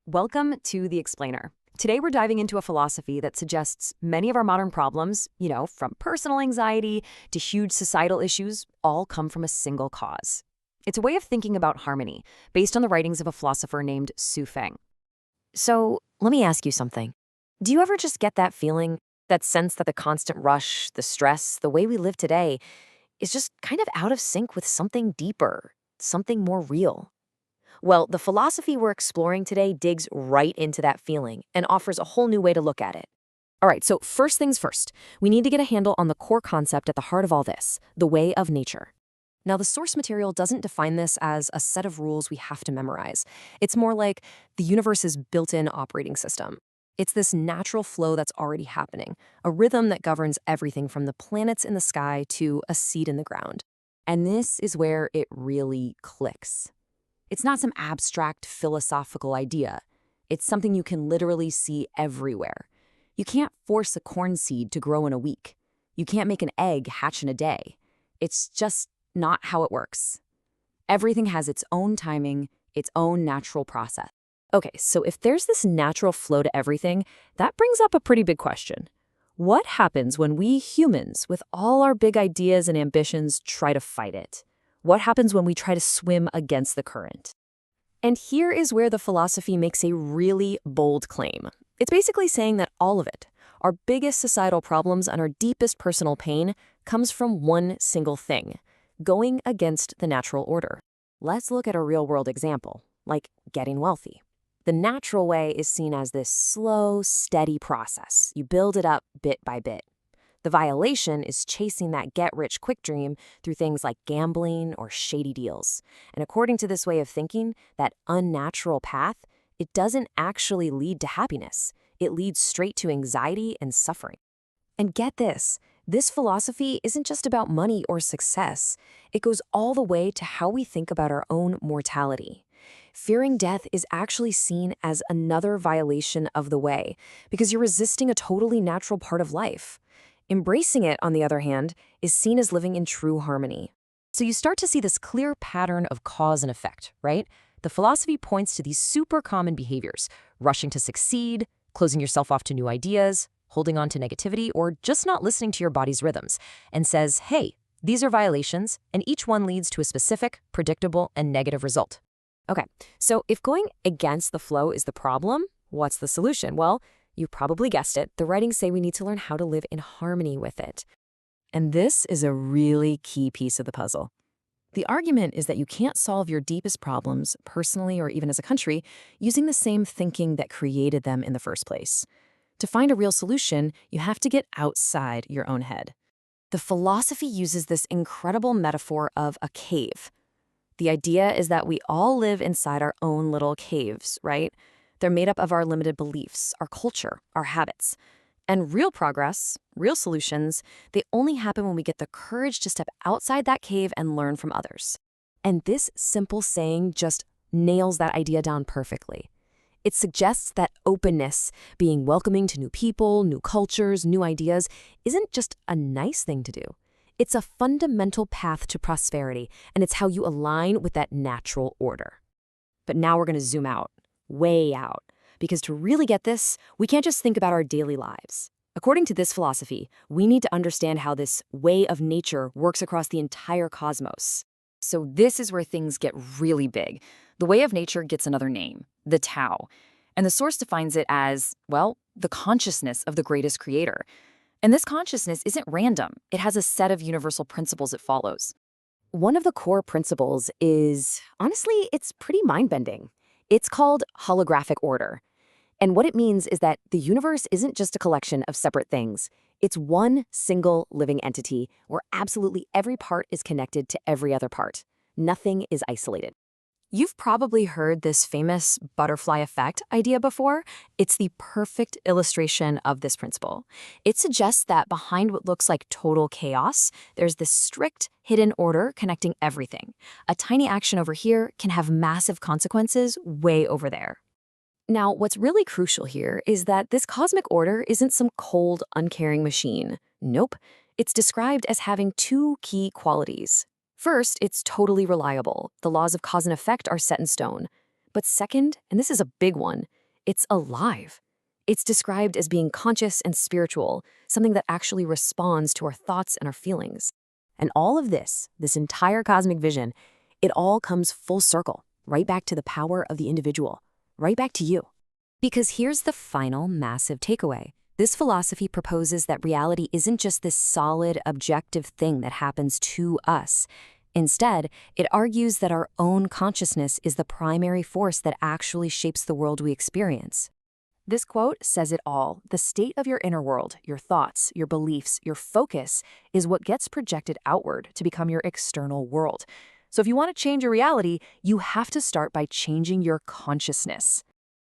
Welcome to The Explainer. Today we're diving into a philosophy that suggests many of our modern problems, from personal anxiety to huge societal issues, all come from a single cause. It's a way of thinking about harmony, based on the writings of a philosopher named Su Feng. So let me ask you something. Do you ever just get that feeling, that sense that the constant rush, the stress, the way we live today is just kind of out of sync with something deeper, something more real? Well, the philosophy we're exploring today digs right into that feeling and offers a whole new way to look at it. All right, so first things first, we need to get a handle on the core concept at the heart of all this, the way of nature. Now, the source material doesn't define this as a set of rules we have to memorize. It's more like the universe's built-in operating system. It's this natural flow that's already happening, a rhythm that governs everything from the planets in the sky to a seed in the ground. And this is where it really clicks. It's not some abstract philosophical idea. It's something you can literally see everywhere. You can't force a corn seed to grow in a week. You can't make an egg hatch in a day. It's just not how it works. Everything has its own timing, its own natural process. Okay, so if there's this natural flow to everything, that brings up a pretty big question. What happens when we humans, with all our big ideas and ambitions, try to fight it? What happens when we try to swim against the current? And here is where the philosophy makes a really bold claim. It's basically saying that all of it, our biggest societal problems and our deepest personal pain, comes from one single thing: going against the natural order. Let's look at a real-world example, like getting wealthy. The natural way is seen as this slow, steady process. You build it up bit by bit. The violation is chasing that get-rich-quick dream through things like gambling or shady deals. And according to this way of thinking, that unnatural path, it doesn't actually lead to happiness. It leads straight to anxiety and suffering. And get this philosophy isn't just about money or success. It goes all the way to how we think about our own mortality. Fearing death is actually seen as another violation of the way, because you're resisting a totally natural part of life. Embracing it, on the other hand, is seen as living in true harmony. So you start to see this clear pattern of cause and effect, right? The philosophy points to these super common behaviors: rushing to succeed, closing yourself off to new ideas, holding on to negativity, or just not listening to your body's rhythms, and says, hey, these are violations, and each one leads to a specific, predictable, and negative result. Okay, so if going against the flow is the problem, what's the solution? Well, you probably guessed it. The writings say we need to learn how to live in harmony with it. And this is a really key piece of the puzzle. The argument is that you can't solve your deepest problems, personally or even as a country, using the same thinking that created them in the first place. To find a real solution, you have to get outside your own head. The philosophy uses this incredible metaphor of a cave. The idea is that we all live inside our own little caves, right? They're made up of our limited beliefs, our culture, our habits. And real progress, real solutions, they only happen when we get the courage to step outside that cave and learn from others. And this simple saying just nails that idea down perfectly. It suggests that openness, being welcoming to new people, new cultures, new ideas, isn't just a nice thing to do. It's a fundamental path to prosperity, and it's how you align with that natural order. But now we're going to zoom out. Way out. Because to really get this, we can't just think about our daily lives. According to this philosophy, we need to understand how this way of nature works across the entire cosmos. So this is where things get really big. The way of nature gets another name, the Tao. And the source defines it as, well, the consciousness of the greatest creator. And this consciousness isn't random. It has a set of universal principles it follows. One of the core principles is, honestly, it's pretty mind-bending. It's called holographic order. And what it means is that the universe isn't just a collection of separate things. It's one single living entity where absolutely every part is connected to every other part. Nothing is isolated. You've probably heard this famous butterfly effect idea before. It's the perfect illustration of this principle. It suggests that behind what looks like total chaos, there's this strict, hidden order connecting everything. A tiny action over here can have massive consequences way over there. Now, what's really crucial here is that this cosmic order isn't some cold, uncaring machine. Nope. It's described as having two key qualities. First, it's totally reliable. The laws of cause and effect are set in stone. But second, and this is a big one, It's alive. It's described as being conscious and spiritual, something that actually responds to our thoughts and our feelings. And all of this entire cosmic vision, it all comes full circle, right back to the power of the individual, right back to you. Because here's the final massive takeaway. This philosophy proposes that reality isn't just this solid, objective thing that happens to us. Instead, it argues that our own consciousness is the primary force that actually shapes the world we experience. This quote says it all. The state of your inner world, your thoughts, your beliefs, your focus, is what gets projected outward to become your external world. So if you want to change your reality, you have to start by changing your consciousness.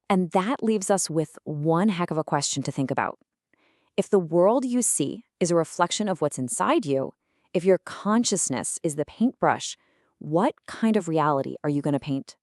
And that leaves us with one heck of a question to think about. If the world you see is a reflection of what's inside you, if your consciousness is the paintbrush, what kind of reality are you going to paint?